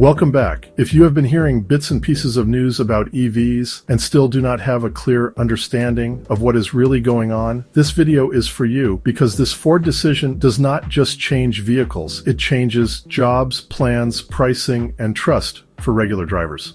Welcome back. If you have been hearing bits and pieces of news about EVs and still do not have a clear understanding of what is really going on, this video is for you because this Ford decision does not just change vehicles, it changes jobs, plans, pricing, and trust for regular drivers.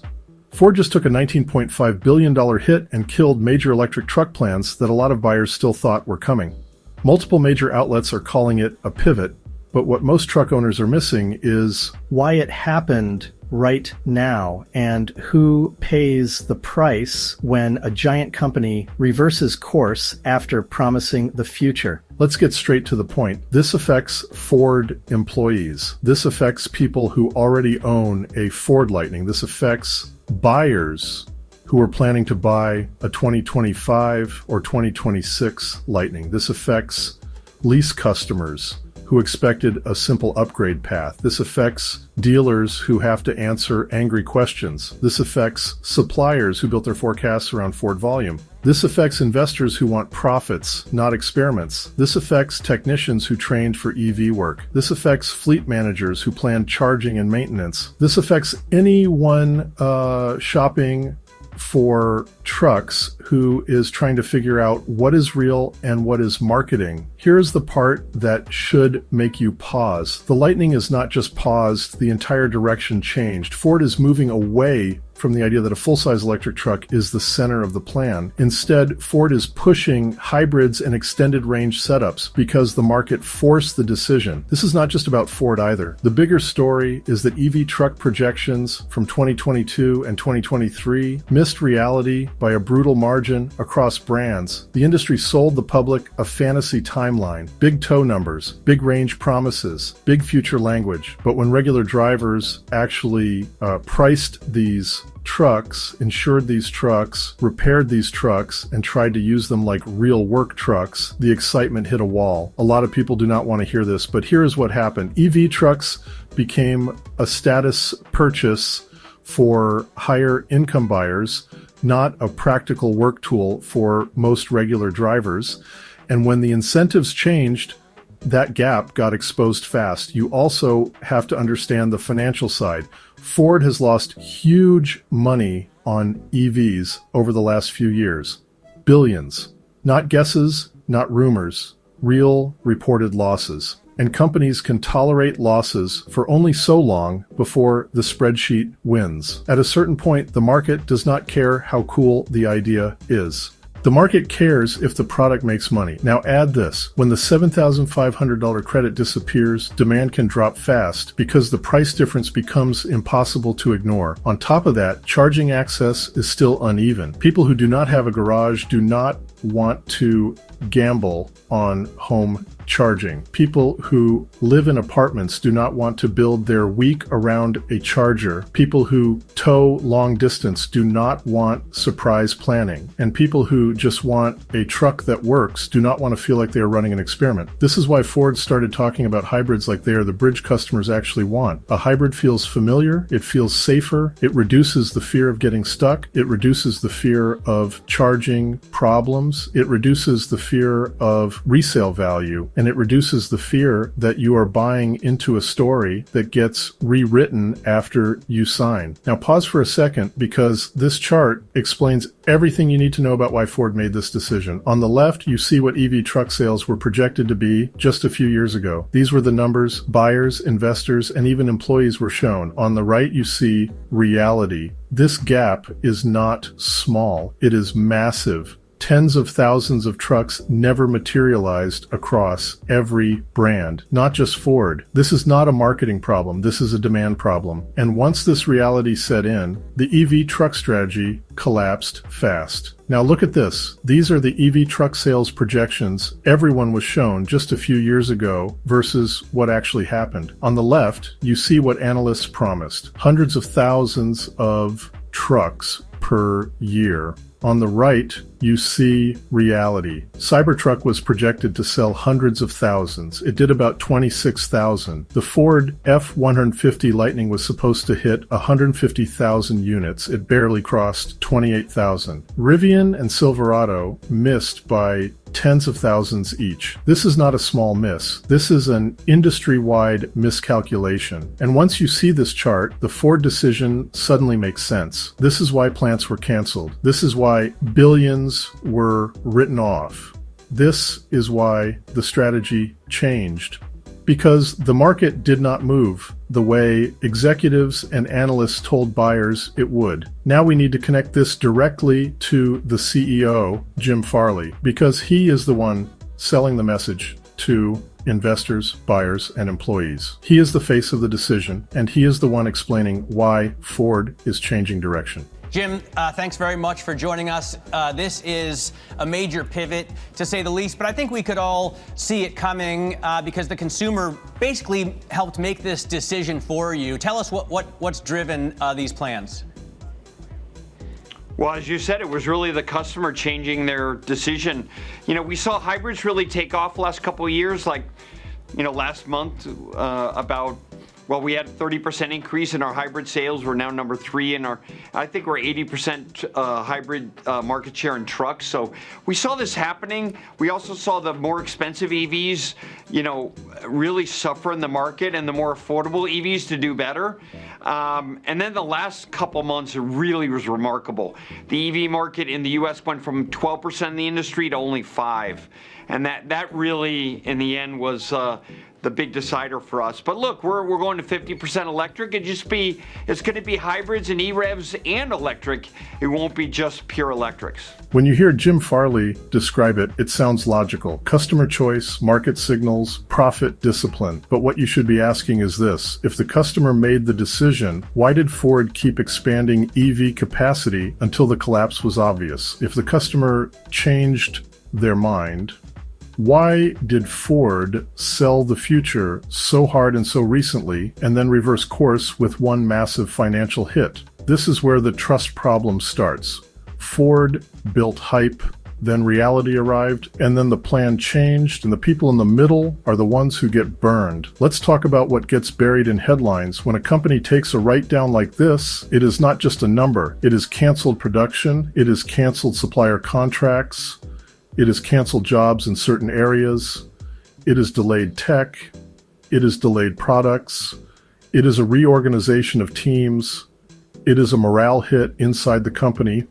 Ford just took a $19.5 billion hit and killed major electric truck plans that a lot of buyers still thought were coming. Multiple major outlets are calling it a pivot, but what most truck owners are missing is why it happened right now and who pays the price when a giant company reverses course after promising the future. Let's get straight to the point. This affects Ford employees. This affects people who already own a Ford Lightning. This affects buyers who are planning to buy a 2025 or 2026 Lightning. This affects lease customers who expected a simple upgrade path. This affects dealers who have to answer angry questions. This affects suppliers who built their forecasts around Ford volume. This affects investors who want profits, not experiments. This affects technicians who trained for EV work. This affects fleet managers who planned charging and maintenance. This affects anyone shopping for trucks who is trying to figure out what is real and what is marketing. Here's the part that should make you pause. The Lightning is not just paused, the entire direction changed. Ford is moving away from the idea that a full-size electric truck is the center of the plan. Instead, Ford is pushing hybrids and extended range setups because the market forced the decision. This is not just about Ford either. The bigger story is that EV truck projections from 2022 and 2023 missed reality by a brutal margin across brands. The industry sold the public a fantasy timeline, big tow numbers, big range promises, big future language. But when regular drivers actually priced these trucks, insured these trucks, repaired these trucks, and tried to use them like real work trucks, the excitement hit a wall. A lot of people do not want to hear this, but here is what happened. EV trucks became a status purchase for higher income buyers, not a practical work tool for most regular drivers. And when the incentives changed, that gap got exposed fast. You also have to understand the financial side. Ford has lost huge money on EVs over the last few years. Billions. Not guesses, not rumors. Real reported losses. And companies can tolerate losses for only so long before the spreadsheet wins. At a certain point, the market does not care how cool the idea is. The market cares if the product makes money. Now add this. When the $7,500 credit disappears, demand can drop fast because the price difference becomes impossible to ignore. On top of that, charging access is still uneven. People who do not have a garage do not want to gamble on home charging. People who live in apartments do not want to build their week around a charger. People who tow long distance do not want surprise planning. And people who just want a truck that works do not want to feel like they are running an experiment. This is why Ford started talking about hybrids like they are the bridge customers actually want. A hybrid feels familiar, it feels safer, it reduces the fear of getting stuck, it reduces the fear of charging problems, it reduces the fear of resale value, and it reduces the fear that you are buying into a story that gets rewritten after you sign. Now pause for a second because this chart explains everything you need to know about why Ford made this decision. On the left, you see what EV truck sales were projected to be just a few years ago. These were the numbers buyers, investors, and even employees were shown. On the right, you see reality. This gap is not small. It is massive. Tens of thousands of trucks never materialized across every brand, not just Ford. This is not a marketing problem, this is a demand problem. And once this reality set in, the EV truck strategy collapsed fast. Now look at this. These are the EV truck sales projections everyone was shown just a few years ago versus what actually happened. On the left, you see what analysts promised. Hundreds of thousands of trucks per year. On the right, you see reality. Cybertruck was projected to sell hundreds of thousands. It did about 26,000. The Ford F150 Lightning was supposed to hit 150,000 units. It barely crossed 28,000. Rivian and Silverado missed by tens of thousands each. This is not a small miss. This is an industry-wide miscalculation. And once you see this chart, the Ford decision suddenly makes sense. This is why plants were canceled. This is why billions were written off. This is why the strategy changed. Because the market did not move the way executives and analysts told buyers it would. Now we need to connect this directly to the CEO, Jim Farley, because he is the one selling the message to investors, buyers, and employees. He is the face of the decision, and he is the one explaining why Ford is changing direction. Jim, thanks very much for joining us. This is a major pivot, to say the least, but I think we could all see it coming because the consumer basically helped make this decision for you. Tell us what's driven these plans. Well, as you said, it was really the customer changing their decision. You know, we saw hybrids really take off last couple of years, like, you know, last month we had 30% increase in our hybrid sales. We're now number 3 in I think we're 80% hybrid market share in trucks. So we saw this happening. We also saw the more expensive EVs, you know, really suffer in the market, and the more affordable EVs to do better. And then the last couple months, it really was remarkable. The EV market in the US went from 12% in the industry to only 5%. And that really, in the end, was the big decider for us. But look, we're going to 50% electric. It's going to be hybrids and E-revs and electric. It won't be just pure electrics. When you hear Jim Farley describe it, it sounds logical. Customer choice, market signals, profit discipline. But what you should be asking is this: if the customer made the decision, why did Ford keep expanding EV capacity until the collapse was obvious? If the customer changed their mind, why did Ford sell the future so hard and so recently and then reverse course with one massive financial hit? This is where the trust problem starts. Ford built hype, then reality arrived, and then the plan changed, and the people in the middle are the ones who get burned. Let's talk about what gets buried in headlines. When a company takes a write-down like this, it is not just a number. It is canceled production, it is canceled supplier contracts, it has canceled jobs in certain areas. It has delayed tech. It has delayed products. It is a reorganization of teams. It is a morale hit inside the company.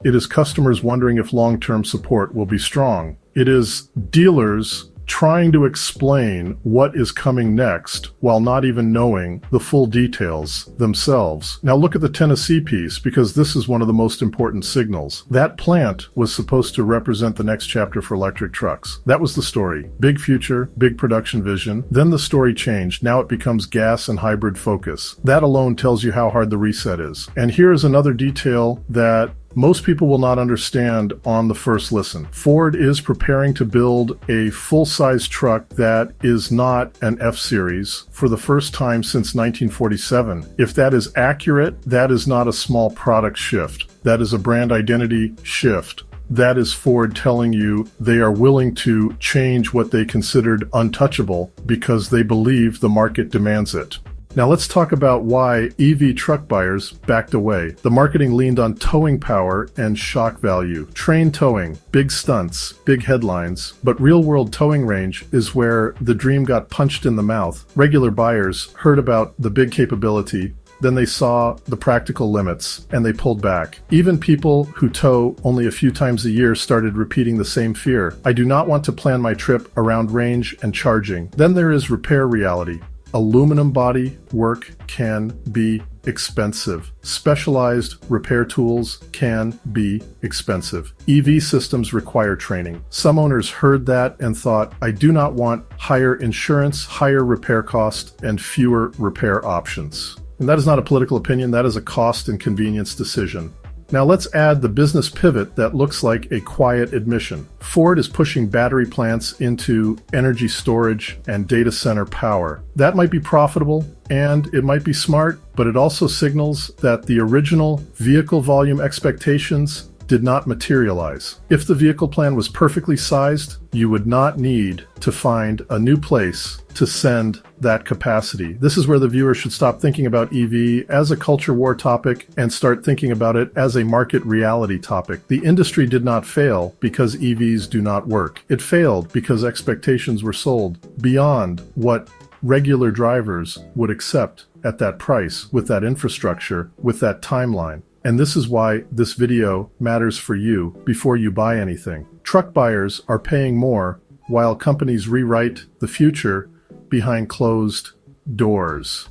It is customers wondering if long-term support will be strong. It is dealers trying to explain what is coming next while not even knowing the full details themselves. Now look at the Tennessee piece, because this is one of the most important signals. That plant was supposed to represent the next chapter for electric trucks. That was the story. Big future, big production vision. Then the story changed. Now it becomes gas and hybrid focus. That alone tells you how hard the reset is. And here is another detail that most people will not understand on the first listen. Ford is preparing to build a full-size truck that is not an F-Series for the first time since 1947. If that is accurate, that is not a small product shift. That is a brand identity shift. That is Ford telling you they are willing to change what they considered untouchable because they believe the market demands it. Now let's talk about why EV truck buyers backed away. The marketing leaned on towing power and shock value. Train towing, big stunts, big headlines, but real-world towing range is where the dream got punched in the mouth. Regular buyers heard about the big capability, then they saw the practical limits, and they pulled back. Even people who tow only a few times a year started repeating the same fear. I do not want to plan my trip around range and charging. Then there is repair reality. Aluminum body work can be expensive. Specialized repair tools can be expensive. EV systems require training. Some owners heard that and thought, I do not want higher insurance, higher repair cost, and fewer repair options. And that is not a political opinion, that is a cost and convenience decision. Now let's add the business pivot that looks like a quiet admission. Ford is pushing battery plants into energy storage and data center power. That might be profitable and it might be smart, but it also signals that the original vehicle volume expectations did not materialize. If the vehicle plan was perfectly sized, you would not need to find a new place to send that capacity. This is where the viewer should stop thinking about EV as a culture war topic and start thinking about it as a market reality topic. The industry did not fail because EVs do not work. It failed because expectations were sold beyond what regular drivers would accept at that price, with that infrastructure, with that timeline. And this is why this video matters for you before you buy anything. Truck buyers are paying more while companies rewrite the future behind closed doors.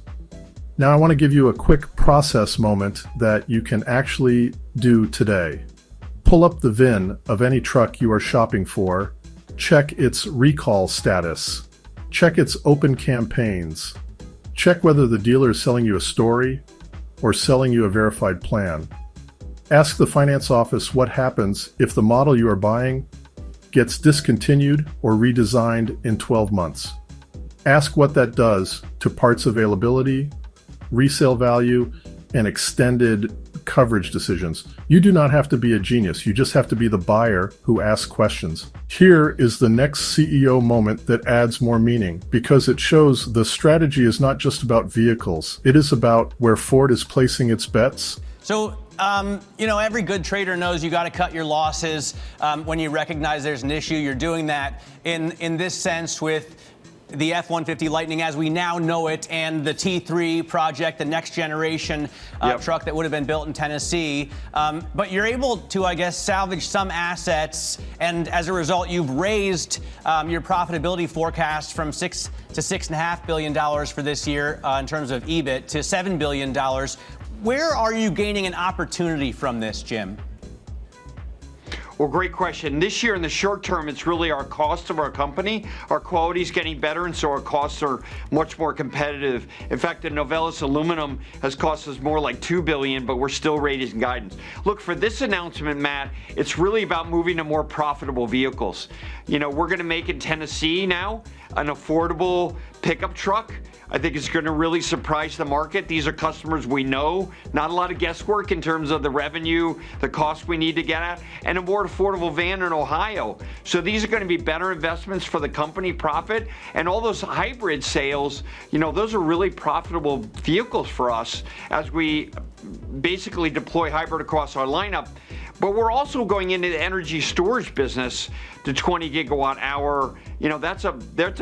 Now I want to give you a quick process moment that you can actually do today. Pull up the VIN of any truck you are shopping for, check its recall status, check its open campaigns, check whether the dealer is selling you a story or selling you a verified plan. Ask the finance office what happens if the model you are buying gets discontinued or redesigned in 12 months. Ask what that does to parts availability, resale value, and extended coverage decisions. You do not have to be a genius. You just have to be the buyer who asks questions. Here is the next CEO moment that adds more meaning, because it shows the strategy is not just about vehicles. It is about where Ford is placing its bets. So, every good trader knows you got to cut your losses when you recognize there's an issue. You're doing that in this sense with the F-150 Lightning as we now know it, and the T3 project, the next generation truck that would have been built in Tennessee. But you're able to, I guess, salvage some assets, and as a result, you've raised your profitability forecast from $6 to $6.5 billion for this year in terms of EBIT to $7 billion. Where are you gaining an opportunity from this, Jim? Well, great question. This year in the short term, it's really our cost of our company. Our quality is getting better, and so our costs are much more competitive. In fact, the Novelis aluminum has cost us more like $2 billion, but we're still raising guidance. Look, for this announcement, Matt, it's really about moving to more profitable vehicles. We're going to make in Tennessee now an affordable pickup truck. I think it's going to really surprise the market. These are customers we know. Not a lot of guesswork in terms of the revenue, the cost we need to get at, and a more affordable van in Ohio. So these are going to be better investments for the company profit. And all those hybrid sales, those are really profitable vehicles for us as we basically deploy hybrid across our lineup. But we're also going into the energy storage business to 20 gigawatt hour. That's a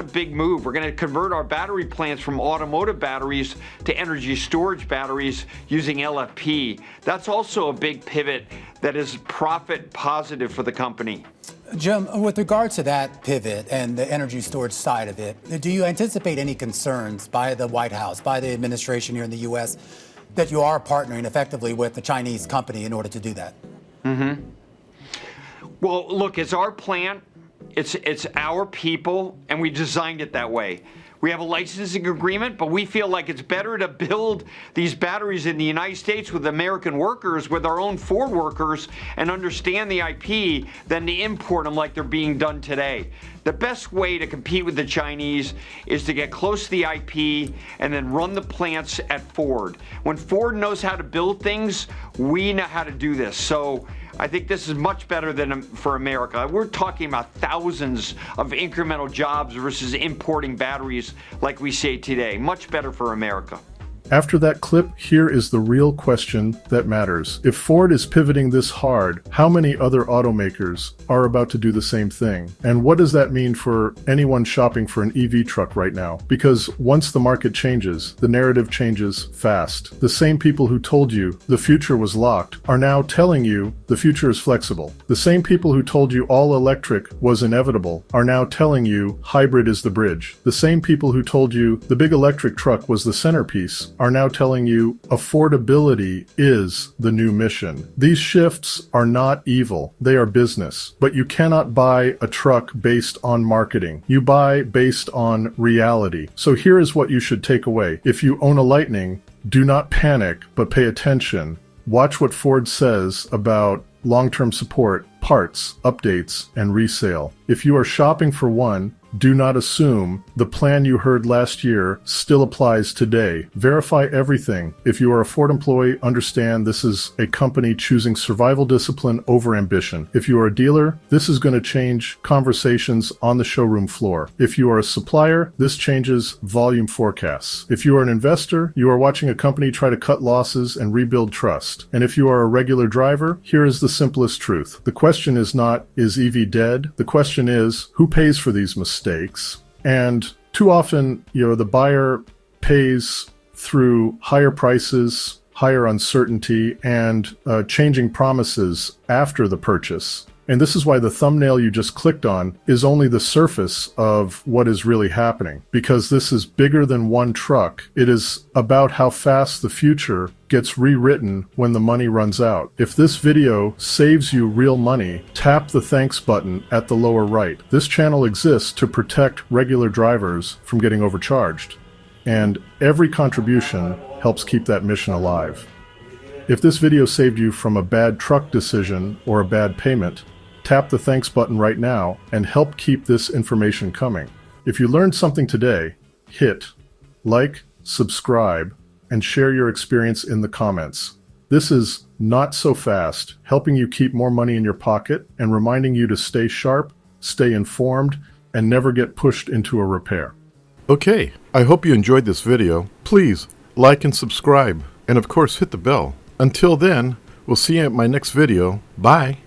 big move. We're going to convert our battery plants from automotive batteries to energy storage batteries using LFP. That's also a big pivot that is profit positive for the company. Jim, with regard to that pivot and the energy storage side of it, do you anticipate any concerns by the White House, by the administration here in the U.S., that you are partnering effectively with the Chinese company in order to do that? Well, look, it's our plant, it's our people, and we designed it that way. We have a licensing agreement, but we feel like it's better to build these batteries in the United States with American workers, with our own Ford workers, and understand the IP than to import them like they're being done today. The best way to compete with the Chinese is to get close to the IP and then run the plants at Ford. When Ford knows how to build things, we know how to do this. So I think this is much better than for America. We're talking about thousands of incremental jobs versus importing batteries like we say today. Much better for America. After that clip, here is the real question that matters. If Ford is pivoting this hard, how many other automakers are about to do the same thing? And what does that mean for anyone shopping for an EV truck right now? Because once the market changes, the narrative changes fast. The same people who told you the future was locked are now telling you the future is flexible. The same people who told you all electric was inevitable are now telling you hybrid is the bridge. The same people who told you the big electric truck was the centerpiece are now telling you affordability is the new mission. These shifts are not evil. They are business. But you cannot buy a truck based on marketing. You buy based on reality. So here is what you should take away. If you own a Lightning, do not panic, but pay attention. Watch what Ford says about long-term support, parts, updates, and resale. If you are shopping for one, Do not assume the plan you heard last year still applies today. Verify everything. If you are a Ford employee, understand this is a company choosing survival discipline over ambition. If you are a dealer, this is going to change conversations on the showroom floor. If you are a supplier, this changes volume forecasts. If you are an investor, you are watching a company try to cut losses and rebuild trust. And if you are a regular driver, here is the simplest truth. The question is not, is EV dead? The question is, who pays for these mistakes? And too often, the buyer pays through higher prices, higher uncertainty, and changing promises after the purchase. And this is why the thumbnail you just clicked on is only the surface of what is really happening, because this is bigger than one truck. It is about how fast the future gets rewritten when the money runs out. If this video saves you real money, tap the thanks button at the lower right. This channel exists to protect regular drivers from getting overcharged, and every contribution helps keep that mission alive. If this video saved you from a bad truck decision or a bad payment, tap the thanks button right now and help keep this information coming. If you learned something today, hit like, subscribe, and share your experience in the comments. This is Notsofast, helping you keep more money in your pocket and reminding you to stay sharp, stay informed, and never get pushed into a repair. Okay, I hope you enjoyed this video. Please like and subscribe, and of course hit the bell. Until then, we'll see you at my next video. Bye.